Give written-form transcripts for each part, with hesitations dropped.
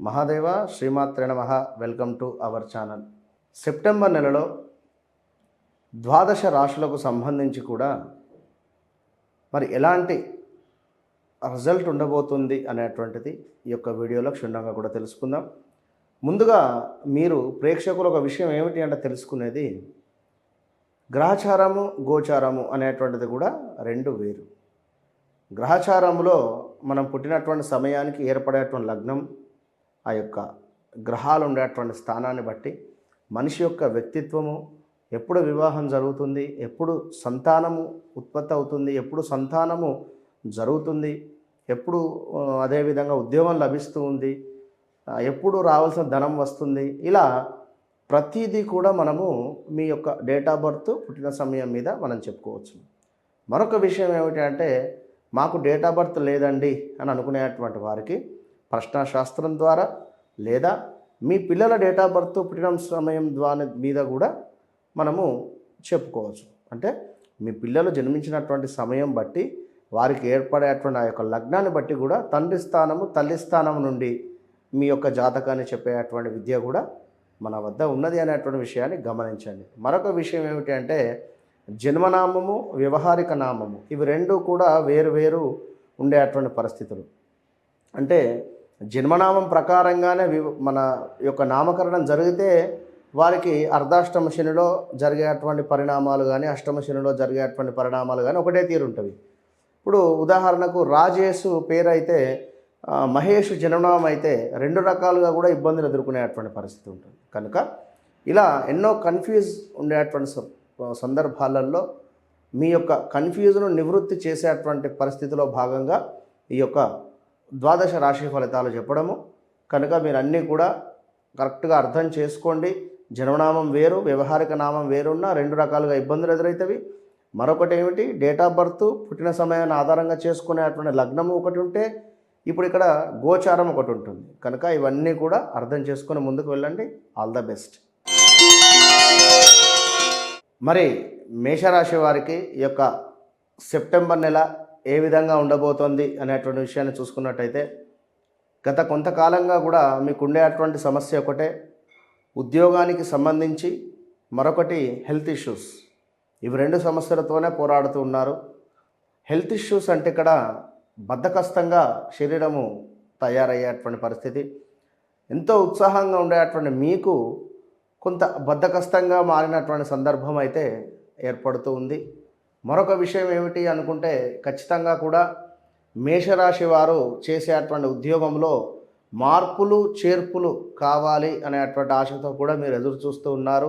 మహాదేవ శ్రీమాత్రే నమః. Welcome to our channel. September నెలలో ద్వాదశ రాశులకు సంబంధించి కూడా మరి ఎలాంటి రిజల్ట్ ఉండబోతుంది అనేటువంటిది ఈ యొక్క వీడియోలో క్షుణ్ణంగా కూడా తెలుసుకుందాం. ముందుగా మీరు ప్రేక్షకులు ఒక విషయం ఏమిటి అంటే తెలుసుకునేది, గ్రహచారము గోచారము అనేటువంటిది కూడా రెండు వేరు. గ్రహచారంలో మనం పుట్టినటువంటి సమయానికి ఏర్పడేటువంటి లగ్నం, ఆ యొక్క గ్రహాలు ఉండేటువంటి స్థానాన్ని బట్టి మనిషి యొక్క వ్యక్తిత్వము, ఎప్పుడు వివాహం జరుగుతుంది, ఎప్పుడు సంతానము ఉత్పత్తి అవుతుంది, ఎప్పుడు సంతానము జరుగుతుంది, ఎప్పుడు అదేవిధంగా ఉద్యోగం లభిస్తూ ఉంది, ఎప్పుడు రావాల్సిన ధనం వస్తుంది, ఇలా ప్రతిదీ కూడా మనము మీ యొక్క డేట్ ఆఫ్ బర్త్ పుట్టిన సమయం మీద మనం చెప్పుకోవచ్చు. మరొక విషయం ఏమిటి అంటే, మాకు డేట్ ఆఫ్ బర్త్ లేదండి అని అనుకునేటువంటి వారికి ప్రశ్నాశాస్త్రం ద్వారా లేదా మీ పిల్లల డేట్ ఆఫ్ బర్త్ పుట్టిన సమయం మీద కూడా మనము చెప్పుకోవచ్చు. అంటే మీ పిల్లలు జన్మించినటువంటి సమయం బట్టి వారికి ఏర్పడేటువంటి ఆ యొక్క లగ్నాన్ని బట్టి కూడా తండ్రి స్థానము తల్లి స్థానం నుండి మీ యొక్క జాతకాన్ని చెప్పేటువంటి విద్య కూడా మన వద్ద ఉన్నది అనేటువంటి విషయాన్ని గమనించండి. మరొక విషయం ఏమిటి అంటే, జన్మనామము వ్యవహారిక నామము ఇవి రెండు కూడా వేరు వేరు ఉండేటువంటి పరిస్థితులు. అంటే జన్మనామం ప్రకారంగానే మన యొక్క నామకరణం జరిగితే వారికి అర్ధాష్టమ శనిలో జరిగేటువంటి పరిణామాలు కానీ అష్టమ శనిలో జరిగేటువంటి పరిణామాలు కానీ ఒకటే తీరు ఉంటుంది. ఇప్పుడు ఉదాహరణకు రాజేష్ పేరు అయితే మహేష్ జన్మనామం అయితే రెండు రకాలుగా కూడా ఇబ్బందులు ఎదుర్కొనేటువంటి పరిస్థితి ఉంటుంది. కనుక ఇలా ఎన్నో కన్ఫ్యూజ్ ఉండేటువంటి సందర్భాలలో మీ యొక్క కన్ఫ్యూజ్ను నివృత్తి చేసేటువంటి పరిస్థితిలో భాగంగా ఈ యొక్క ద్వాదశ రాశి ఫలితాలు చెప్పడము. కనుక మీరు అన్నీ కూడా కరెక్ట్గా అర్థం చేసుకోండి. జన్మనామం వేరు, వ్యవహారిక నామం వేరున్న రెండు రకాలుగా ఇబ్బందులు ఎదురవుతాయి. మరొకటి ఏమిటి, డేట్ ఆఫ్ బర్త్ పుట్టిన సమయాన్ని ఆధారంగా చేసుకునేటువంటి లగ్నము ఒకటి ఉంటే, ఇప్పుడు ఇక్కడ గోచారం ఒకటి ఉంటుంది. కనుక ఇవన్నీ కూడా అర్థం చేసుకుని ముందుకు వెళ్ళండి. All the best. మరి మేషరాశి వారికి ఈ యొక్క సెప్టెంబర్ నెల ఏ విధంగా ఉండబోతోంది అనేటువంటి విషయాన్ని చూసుకున్నట్టయితే, గత కొంతకాలంగా కూడా మీకు ఉండేటువంటి సమస్య ఒకటే, ఉద్యోగానికి సంబంధించి, మరొకటి హెల్త్ ఇష్యూస్. ఇవి రెండు సమస్యలతోనే పోరాడుతూ ఉన్నారు. హెల్త్ ఇష్యూస్ అంటే ఇక్కడ బద్ధకస్తంగా శరీరము తయారయ్యేటువంటి పరిస్థితి, ఎంతో ఉత్సాహంగా ఉండేటువంటి మీకు కొంత బద్ధకస్తంగా మారినటువంటి సందర్భం అయితే ఏర్పడుతూ ఉంది. మరొక విషయం ఏమిటి అనుకుంటే, ఖచ్చితంగా కూడా మేషరాశి వారు చేసేటువంటి ఉద్యోగంలో మార్పులు చేర్పులు కావాలి అనేటువంటి ఆశతో కూడా మీరు ఎదురు చూస్తూ ఉన్నారు.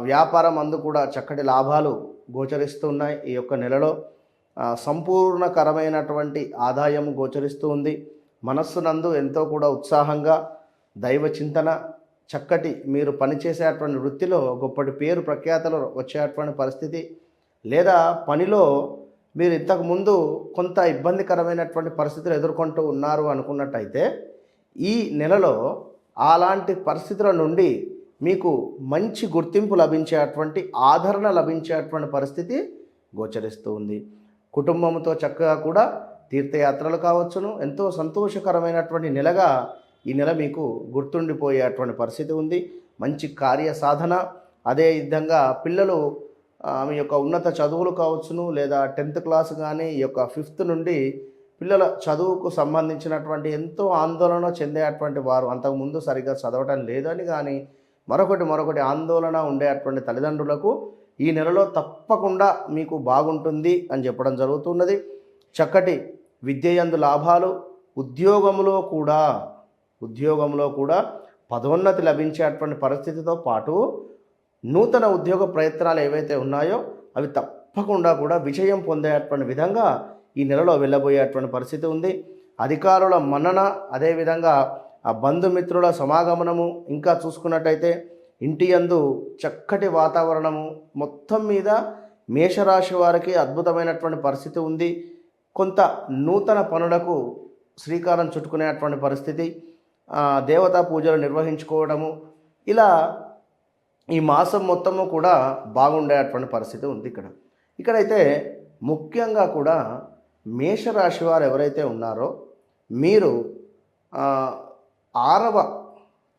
వ్యాపారం అందు కూడా చక్కటి లాభాలు గోచరిస్తూ ఉన్నాయి. ఈ యొక్క నెలలో సంపూర్ణకరమైనటువంటి ఆదాయం గోచరిస్తూ ఉంది. మనస్సునందు ఎంతో కూడా ఉత్సాహంగా దైవ చింతన, చక్కటి మీరు పనిచేసేటువంటి వృత్తిలో గొప్పటి పేరు ప్రఖ్యాతలు వచ్చేటువంటి పరిస్థితి, లేదా పనిలో మీరు ఇంతకుముందు కొంత ఇబ్బందికరమైనటువంటి పరిస్థితులు ఎదుర్కొంటూ ఉన్నారు అనుకున్నట్టయితే, ఈ నెలలో అలాంటి పరిస్థితుల నుండి మీకు మంచి గుర్తింపు లభించేటువంటి, ఆదరణ లభించేటువంటి పరిస్థితి గోచరిస్తూ ఉంది. కుటుంబంతో చక్కగా కూడా తీర్థయాత్రలు కావచ్చును. ఎంతో సంతోషకరమైనటువంటి నెలగా ఈ నెల మీకు గుర్తుండిపోయేటువంటి పరిస్థితి ఉంది. మంచి కార్య సాధన, అదేవిధంగా పిల్లలు మీ యొక్క ఉన్నత చదువులు కావచ్చును, లేదా 10th క్లాస్ కానీ ఈ యొక్క 5th నుండి పిల్లల చదువుకు సంబంధించినటువంటి ఎంతో ఆందోళన చెందేటువంటి వారు, అంతకుముందు సరిగ్గా చదవటం లేదని కానీ మరొకటి ఆందోళన ఉండేటువంటి తల్లిదండ్రులకు ఈ నెలలో తప్పకుండా మీకు బాగుంటుంది అని చెప్పడం జరుగుతున్నది. చక్కటి విద్యయందు లాభాలు, ఉద్యోగంలో కూడా పదోన్నతి లభించేటువంటి పరిస్థితితో పాటు నూతన ఉద్యోగ ప్రయత్నాలు ఏవైతే ఉన్నాయో అవి తప్పకుండా కూడా విజయం పొందేటువంటి విధంగా ఈ నెలలో వెళ్ళబోయేటువంటి పరిస్థితి ఉంది. అధికారుల మన్నన, అదేవిధంగా ఆ బంధుమిత్రుల సమాగమనము, ఇంకా చూసుకున్నట్టయితే ఇంటి యందు చక్కటి వాతావరణము, మొత్తం మీద మేషరాశి వారికి అద్భుతమైనటువంటి పరిస్థితి ఉంది. కొంత నూతన పనులకు శ్రీకారం చుట్టుకునేటువంటి పరిస్థితి, దేవతా పూజలు నిర్వహించుకోవడము, ఇలా ఈ మాసం మొత్తము కూడా బాగుండేటువంటి పరిస్థితి ఉంది. ఇక్కడైతే ముఖ్యంగా కూడా మేషరాశి వారు ఎవరైతే ఉన్నారో మీరు 6వ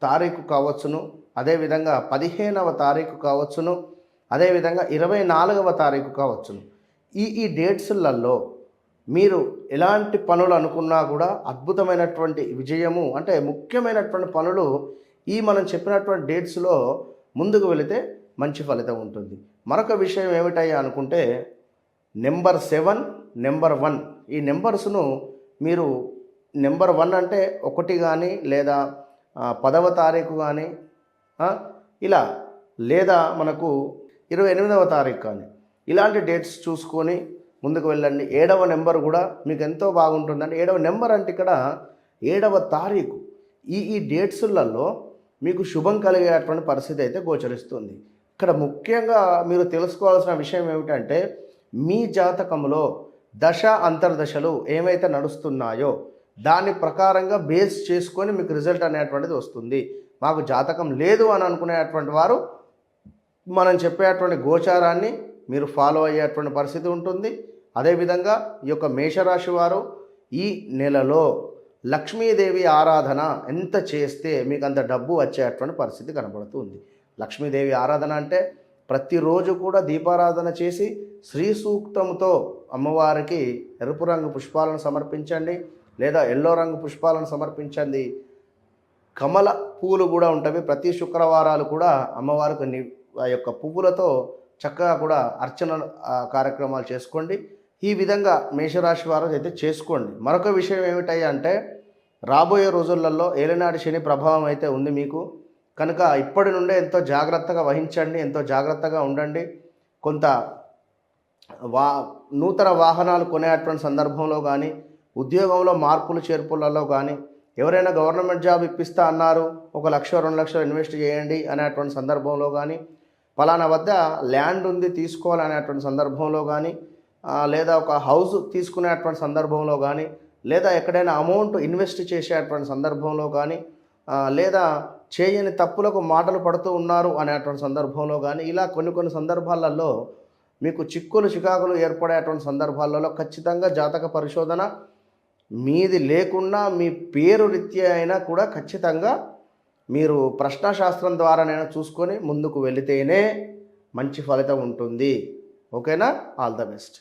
తారీఖు కావచ్చును, అదేవిధంగా 15వ తారీఖు కావచ్చును, అదేవిధంగా 24వ తారీఖు కావచ్చును. ఈ డేట్స్లలో మీరు ఎలాంటి పనులు అనుకున్నా కూడా అద్భుతమైనటువంటి విజయము, అంటే ముఖ్యమైనటువంటి పనులు ఈ మనం చెప్పినటువంటి డేట్స్లో ముందుకు వెళితే మంచి ఫలితం ఉంటుంది. మరొక విషయం ఏమిటయ్యా అనుకుంటే నెంబర్ 7, నెంబర్ 1 ఈ నెంబర్స్ను మీరు నెంబర్ 1 అంటే 1 కానీ లేదా 10వ తారీఖు కానీ ఇలా, లేదా మనకు 28వ తారీఖు కానీ ఇలాంటి డేట్స్ చూసుకొని ముందుకు వెళ్ళండి. 7వ నెంబర్ కూడా మీకు ఎంతో బాగుంటుందండి. 7వ నెంబర్ అంటే ఇక్కడ 7వ తారీఖు. ఈ డేట్స్లలో మీకు శుభం కలిగేటువంటి పరిస్థితి అయితే గోచరిస్తుంది. ఇక్కడ ముఖ్యంగా మీరు తెలుసుకోవాల్సిన విషయం ఏమిటంటే మీ జాతకంలో దశ అంతర్దశలు ఏమైతే నడుస్తున్నాయో దాని ప్రకారంగా బేస్ చేసుకొని మీకు రిజల్ట్ అనేటువంటిది వస్తుంది. మాకు జాతకం లేదు అని అనుకునేటువంటి వారు మనం చెప్పేటువంటి గోచారాన్ని మీరు ఫాలో అయ్యేటువంటి పరిస్థితి ఉంటుంది. అదేవిధంగా ఈ యొక్క మేషరాశి వారు ఈ నెలలో లక్ష్మీదేవి ఆరాధన ఎంత చేస్తే మీకు అంత డబ్బు వచ్చేటువంటి పరిస్థితి కనబడుతుంది. లక్ష్మీదేవి ఆరాధన అంటే ప్రతిరోజు కూడా దీపారాధన చేసి శ్రీ సూక్తంతో అమ్మవారికి ఎరుపు రంగు పుష్పాలను సమర్పించండి, లేదా ఎల్లో రంగు పుష్పాలను సమర్పించండి. కమల పువ్వులు కూడా ఉంటాయి. ప్రతి శుక్రవారాలు కూడా అమ్మవారికి ఆ యొక్క పువ్వులతో చక్కగా కూడా అర్చన కార్యక్రమాలు చేసుకోండి. ఈ విధంగా మేషరాశి వారు అయితే చేసుకోండి. మరొక విషయం ఏమిటయ్యా అంటే రాబోయే రోజులలో ఏలినాటి శని ప్రభావం అయితే ఉంది మీకు కనుక ఇప్పటి నుండే ఎంతో జాగ్రత్తగా వహించండి, ఎంతో జాగ్రత్తగా ఉండండి. కొంత నూతన వాహనాలు కొనేటువంటి సందర్భంలో కానీ, ఉద్యోగంలో మార్పులు చేర్పులలో కానీ, ఎవరైనా గవర్నమెంట్ జాబ్ ఇప్పిస్తా అన్నారు 1 లక్ష 2 లక్షలు ఇన్వెస్ట్ చేయండి అనేటువంటి సందర్భంలో కానీ, ఫలానా వద్ద ల్యాండ్ ఉంది తీసుకోవాలనేటువంటి సందర్భంలో కానీ, లేదా ఒక హౌస్ తీసుకునేటువంటి సందర్భంలో కానీ, లేదా ఎక్కడైనా అమౌంట్ ఇన్వెస్ట్ చేసేటువంటి సందర్భంలో కానీ, లేదా చేయని తప్పులకు మాటలు పడుతూ ఉన్నారు అనేటువంటి సందర్భంలో కానీ, ఇలా కొన్ని సందర్భాలలో మీకు చికాకులు ఏర్పడేటువంటి సందర్భాలలో ఖచ్చితంగా జాతక పరిశోధన మీది లేకుండా మీ పేరు రీత్యా అయినా కూడా ఖచ్చితంగా మీరు ప్రశ్నాశాస్త్రం ద్వారానైనా చూసుకొని ముందుకు వెళితేనే మంచి ఫలితం ఉంటుంది. ఓకేనా? All the best.